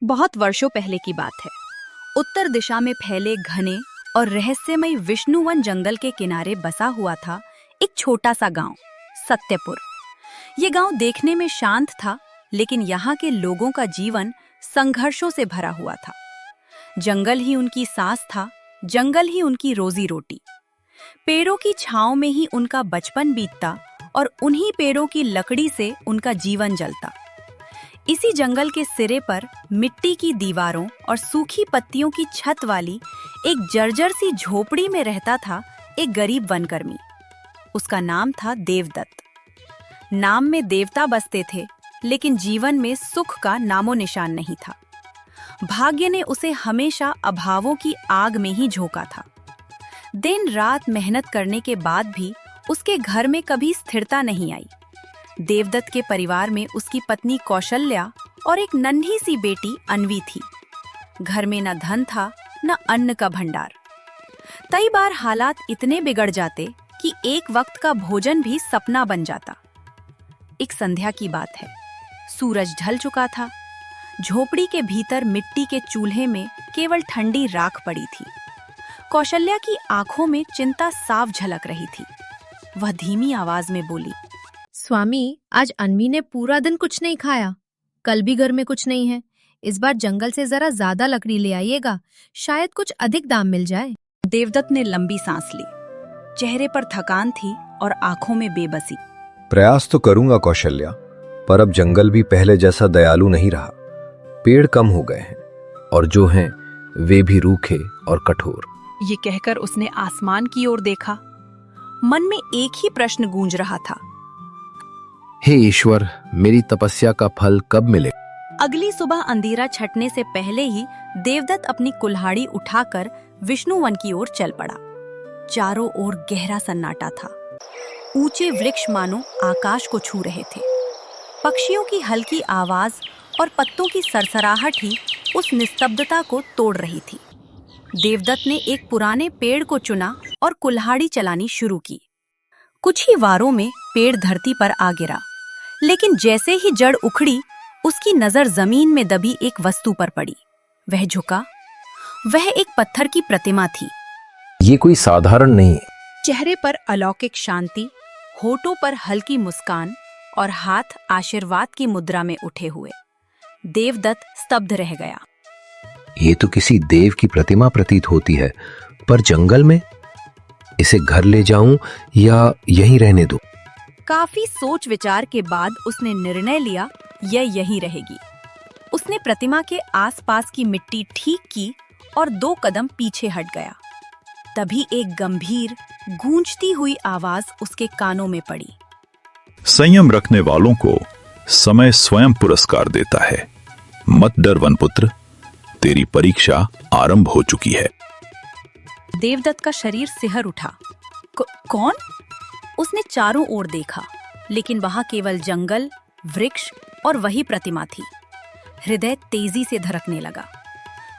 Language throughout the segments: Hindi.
बहुत वर्षों पहले की बात है। उत्तर दिशा में फैले घने और रहस्यमय विष्णुवन जंगल के किनारे बसा हुआ था एक छोटा सा गांव, सत्यपुर। ये गांव देखने में शांत था, लेकिन यहाँ के लोगों का जीवन संघर्षों से भरा हुआ था। जंगल ही उनकी सांस था, जंगल ही उनकी रोजी रोटी। पेड़ों की छांव में ही उनका बचपन बीतता और उन्हीं पेड़ों की लकड़ी से उनका जीवन जलता। इसी जंगल के सिरे पर मिट्टी की दीवारों और सूखी पत्तियों की छत वाली एक जर्जर सी झोपड़ी में रहता था एक गरीब वनकर्मी। उसका नाम था देवदत्त। नाम में देवता बसते थे, लेकिन जीवन में सुख का नामो निशान नहीं था। भाग्य ने उसे हमेशा अभावों की आग में ही झोंका था। दिन रात मेहनत करने के बाद भी उसके घर में कभी स्थिरता नहीं आई। देवदत्त के परिवार में उसकी पत्नी कौशल्या और एक नन्ही सी बेटी अन्वी थी। घर में न धन था, न अन्न का भंडार। कई बार हालात इतने बिगड़ जाते कि एक वक्त का भोजन भी सपना बन जाता। एक संध्या की बात है। सूरज ढल चुका था। झोपड़ी के भीतर मिट्टी के चूल्हे में केवल ठंडी राख पड़ी थी। कौशल्या की आंखों में चिंता साफ झलक रही थी। वह धीमी आवाज में बोली, स्वामी, आज अन्वी ने पूरा दिन कुछ नहीं खाया। कल भी घर में कुछ नहीं है। इस बार जंगल से जरा ज्यादा लकड़ी ले आइएगा, शायद कुछ अधिक दाम मिल जाए। देवदत्त ने लंबी सांस ली। चेहरे पर थकान थी और आंखों में बेबसी। प्रयास तो करूंगा कौशल्या, पर अब जंगल भी पहले जैसा दयालु नहीं रहा। पेड़ कम हो गए हैं और जो हैं वे भी रूखे और कठोर। ये कहकर उसने आसमान की ओर देखा। मन में एक ही प्रश्न गूंज रहा था, हे ईश्वर, मेरी तपस्या का फल कब मिले? अगली सुबह अंधेरा छटने से पहले ही देवदत्त अपनी कुल्हाड़ी उठाकर विष्णुवन की ओर चल पड़ा। चारों ओर गहरा सन्नाटा था। ऊंचे वृक्ष मानो आकाश को छू रहे थे। पक्षियों की हल्की आवाज और पत्तों की सरसराहट ही उस निस्तब्धता को तोड़ रही थी। देवदत्त ने एक पुराने पेड़ को चुना और कुल्हाड़ी चलानी शुरू की। कुछ ही वारों में पेड़ धरती पर आ गिरा, लेकिन जैसे ही जड़ उखड़ी, उसकी नजर जमीन में दबी एक वस्तु पर पड़ी। वह झुका। वह एक पत्थर की प्रतिमा थी। ये कोई साधारण नहीं है। चेहरे पर अलौकिक शांति, होठों पर हल्की मुस्कान और हाथ आशीर्वाद की मुद्रा में उठे हुए। देवदत्त स्तब्ध रह गया। ये तो किसी देव की प्रतिमा प्रतीत होती है, पर जंगल में? इसे घर ले जाऊं या यहीं रहने दूं? काफी सोच विचार के बाद उसने निर्णय लिया, यह यहीं रहेगी। उसने प्रतिमा के आसपास की मिट्टी ठीक की और 2 कदम पीछे हट गया। तभी एक गंभीर, गूंजती हुई आवाज उसके कानों में पड़ी। संयम रखने वालों को समय स्वयं पुरस्कार देता है। मत डर वनपुत्र, तेरी परीक्षा आरंभ हो चुकी है। देवदत्त का शरीर सिहर उठा। कौन? उसने चारों ओर देखा, लेकिन वहां केवल जंगल, वृक्ष और वही प्रतिमा थी। हृदय तेजी से धड़कने लगा।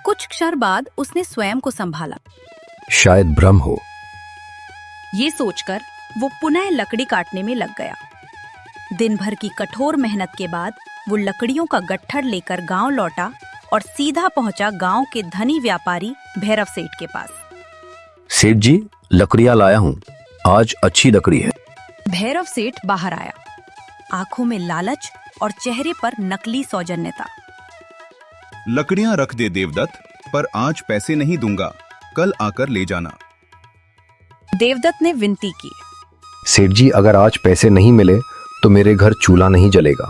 कुछ क्षण बाद उसने स्वयं को संभाला। शायद भ्रम हो। ये सोचकर वो पुनः लकड़ी काटने में लग गया। दिन भर की कठोर मेहनत के बाद वो लकड़ियों का गट्ठर लेकर गांव लौटा और सीधा पहुंचा गांव के धनी व्यापारी भैरव सेठ के पास। सेठ जी, लकड़ियां लाया हूं। आज अच्छी लकड़ी है। भैरव सेठ बाहर आया, आंखों में लालच और चेहरे पर नकली सौजन्यता। लकड़ियां रख दे देवदत्त, पर आज पैसे नहीं दूंगा, कल आकर ले जाना। देवदत्त ने विनती की। सेठ जी, अगर आज पैसे नहीं मिले तो मेरे घर चूल्हा नहीं जलेगा।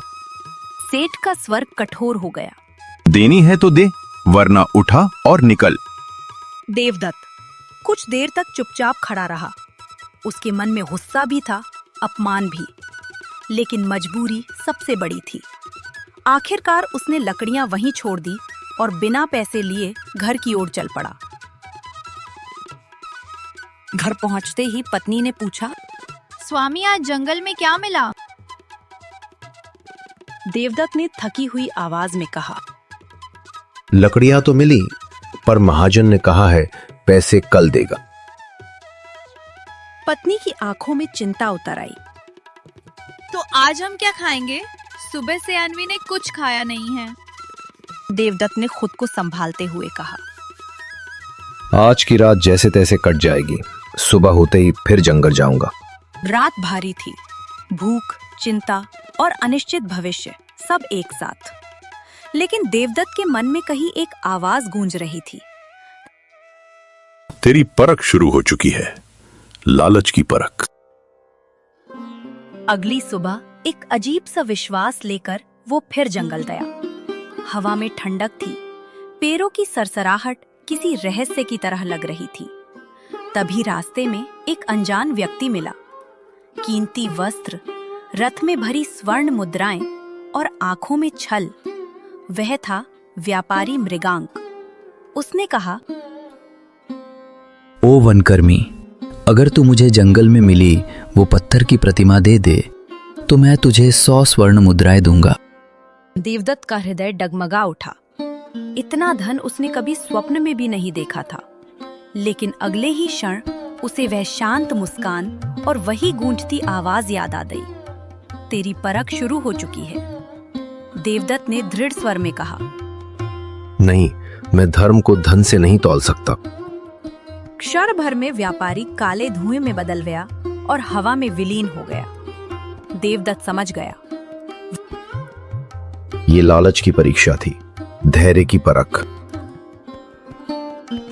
सेठ का स्वर कठोर हो गया। देनी है तो दे, वरना उठा और निकल। देवदत्त कुछ देर तक चुपचाप खड़ा रहा। उसके मन में गुस्सा भी था, अपमान भी, लेकिन मजबूरी सबसे बड़ी थी। आखिरकार उसने लकड़ियां वहीं छोड़ दी और बिना पैसे लिए घर की ओर चल पड़ा। घर पहुंचते ही पत्नी ने पूछा, स्वामी, आज जंगल में क्या मिला? देवदत्त ने थकी हुई आवाज में कहा, लकड़ियां तो मिली, पर महाजन ने कहा है पैसे कल देगा। पत्नी की आंखों में चिंता उतर आई। तो आज हम क्या खाएंगे? सुबह से अन्वी ने कुछ खाया नहीं है। देवदत्त ने खुद को संभालते हुए कहा। आज की रात जैसे तैसे कट जाएगी, सुबह होते ही फिर जंगल जाऊंगा। रात भारी थी, भूख, चिंता और अनिश्चित भविष्य सब एक साथ। लेकिन देवदत्त के मन में कहीं एक आवाज गूंज रही थी। तेरी परख शुरू हो चुकी है, लालच की परख। अगली सुबह एक अजीब सा विश्वास लेकर वो फिर जंगल गया। हवा में ठंडक थी, पेड़ों की सरसराहट किसी रहस्य की तरह लग रही थी। तभी रास्ते में एक अनजान व्यक्ति मिला। कीमती वस्त्र, रथ में भरी स्वर्ण मुद्राएं और आंखों में छल। वह था व्यापारी मृगांक। उसने कहा, ओ वनकर्मी, अगर तू मुझे जंगल में मिली वो पत्थर की प्रतिमा दे दे तो मैं तुझे 100 स्वर्ण मुद्राएं दूंगा। देवदत्त का हृदय डगमगा उठा। इतना धन उसने कभी स्वप्न में भी नहीं देखा था। लेकिन अगले ही क्षण उसे वह शांत मुस्कान और वही गूंजती आवाज याद आ गई। तेरी परख शुरू हो चुकी है, देवदत्त ने दृढ़ स्वर में कहा। नहीं, मैं धर्म को धन से नहीं तौल सकता। क्षण भर में व्यापारी काले धुएं में बदल गया और हवा में विलीन हो गया। देवदत्त समझ गया, ये लालच की परीक्षा थी, धैर्य की परख।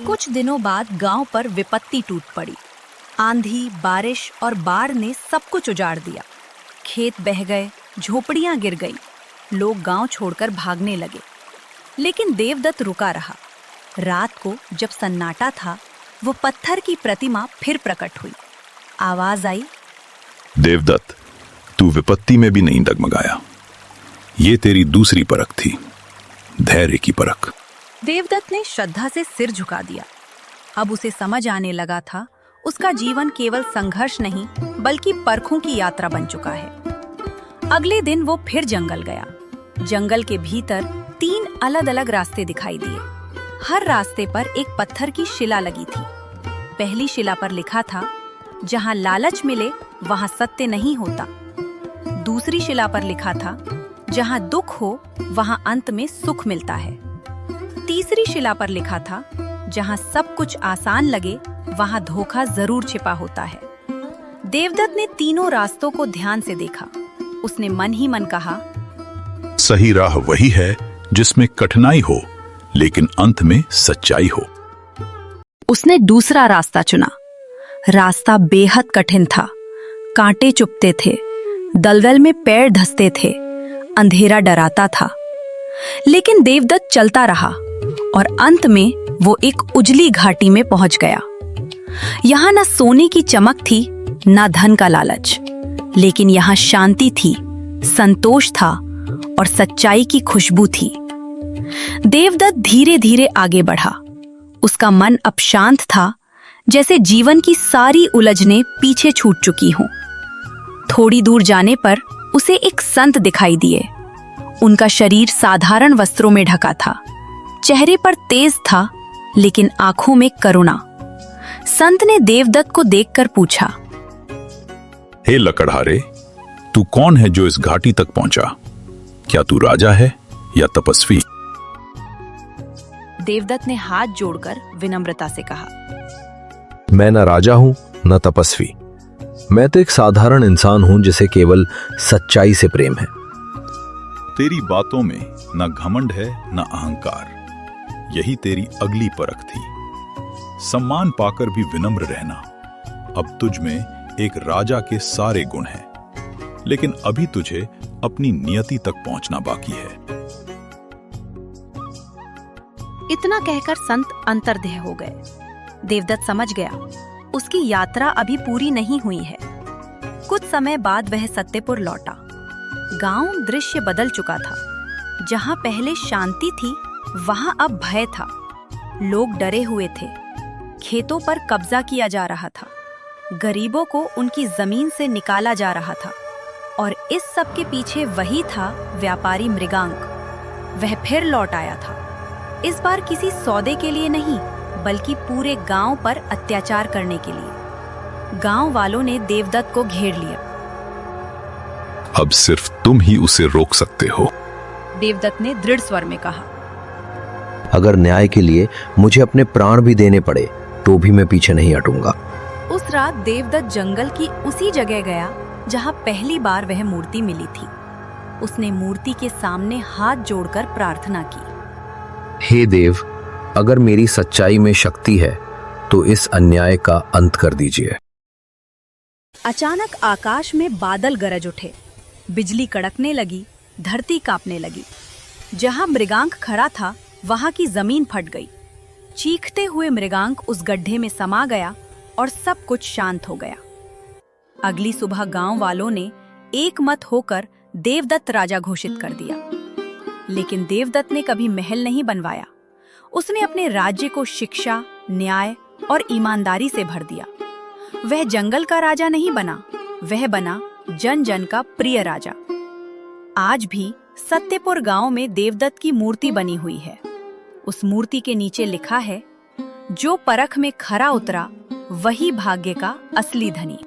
कुछ दिनों बाद गांव पर विपत्ति टूट पड़ी। आंधी, बारिश और बाढ़ ने सब कुछ उजाड़ दिया। खेत बह गए, झोपड़ियां गिर गई, लोग गांव छोड़कर भागने लगे। लेकिन देवदत्त रुका रहा। रात को जब सन्नाटा था, वो पत्थर की प्रतिमा फिर प्रकट हुई। आवाज आई, देवदत्त, तू विपत्ति में भी नहीं डगमगाया। ये तेरी दूसरी परख थी, धैर्य की परख। देवदत्त ने श्रद्धा से सिर झुका दिया। अब उसे समझ आने लगा था, उसका जीवन केवल संघर्ष नहीं बल्कि परखों की यात्रा बन चुका है। अगले दिन वो फिर जंगल गया। जंगल के भीतर 3 अलग-अलग रास्ते दिखाई दिए। हर रास्ते पर एक पत्थर की शिला लगी थी। पहली शिला पर लिखा था, जहां लालच मिले वहां सत्य नहीं होता। दूसरी शिला पर लिखा था, जहां दुख हो वहां अंत में सुख मिलता है। तीसरी शिला पर लिखा था, जहां सब कुछ आसान लगे वहां धोखा जरूर छिपा होता है। देवदत्त ने तीनों रास्तों को ध्यान से देखा। उसने मन ही मन कहा, सही राह वही है जिसमें कठिनाई हो लेकिन अंत में सच्चाई हो। उसने दूसरा रास्ता चुना। रास्ता बेहद कठिन था। कांटे चुभते थे, दलदल में पैर धंसते थे, अंधेरा डराता था। लेकिन देवदत्त चलता रहा और अंत में वो एक उजली घाटी में पहुंच गया। यहाँ न सोने की चमक थी, न धन का लालच, लेकिन यहाँ शांति थी, संतोष था और सच्चाई की खुशबू थी। देवदत्त धीरे धीरे आगे बढ़ा। उसका मन अब शांत था, जैसे जीवन की सारी उलझनें पीछे छूट चुकी हों। थोड़ी दूर जाने पर उसे एक संत दिखाई दिए। उनका शरीर साधारण वस्त्रों में ढका था। चेहरे पर तेज था, लेकिन आंखों में करुणा। संत ने देवदत्त को देखकर पूछा, हे लकड़हारे, तू कौन है जो इस घाटी तक पहुंचा? क्या तू राजा है या तपस्वी? देवदत्त ने हाथ जोड़कर विनम्रता से कहा, मैं न राजा हूं न तपस्वी। मैं तो एक साधारण इंसान हूं जिसे केवल सच्चाई से प्रेम है। तेरी बातों में न घमंड है न अहंकार। यही तेरी अगली परख थी। सम्मान पाकर भी विनम्र रहना। अब तुझ में एक राजा के सारे गुण हैं, लेकिन अभी तुझे अपनी नियति तक पहुंचना बाकी है। इतना कहकर संत अंतर्ध्याय हो गए। देवदत्त समझ गया, उसकी यात्रा अभी पूरी नहीं हुई है। कुछ समय बाद वह सत्यपुर लौटा। गांव दृश्य बदल चुका था। जहां पहले शांति थी, वहां अब भय था। लोग डरे हुए थे। खेतों पर कब्जा किया जा रहा था। गरीबों को उनकी जमीन से निकाला जा रहा था। और इस सब के पीछे वही था, व्यापारी मृगांक। वह फिर लौट आया था। इस बार किसी सौदे के लिए नहीं, बल्कि पूरे गांव पर अत्याचार करने के लिए। गांव वालों ने देवदत्त को घेर लिया। अब सिर्फ तुम ही उसे रोक सकते हो, देवदत्त ने दृढ़ स्वर में कहा। अगर न्याय के लिए मुझे अपने प्राण भी देने पड़े तो भी मैं पीछे नहीं हटूंगा। उस रात देवदत्त जंगल की उसी जगह गया जहां पहली बार वह मूर्ति मिली थी। उसने मूर्ति के सामने हाथ जोड़कर प्रार्थना की। हे देव, अगर मेरी सच्चाई में शक्ति है तो इस अन्याय का अंत कर दीजिए। अचानक आकाश में बादल गरज उठे, बिजली कड़कने लगी, धरती कांपने लगी। जहां मृगांक खड़ा था वहां की जमीन फट गई। चीखते हुए मृगांक उस गड्ढे में समा गया और सब कुछ शांत हो गया। अगली सुबह गांव वालों ने एक मत होकर देवदत्त राजा घोषित कर दिया। लेकिन देवदत्त ने कभी महल नहीं बनवाया। उसने अपने राज्य को शिक्षा, न्याय और ईमानदारी से भर दिया। वह जंगल का राजा नहीं बना, वह बना जन जन का प्रिय राजा। आज भी सत्यपुर गांव में देवदत्त की मूर्ति बनी हुई है। उस मूर्ति के नीचे लिखा है, जो परख में खरा उतरा वही भाग्य का असली धनी।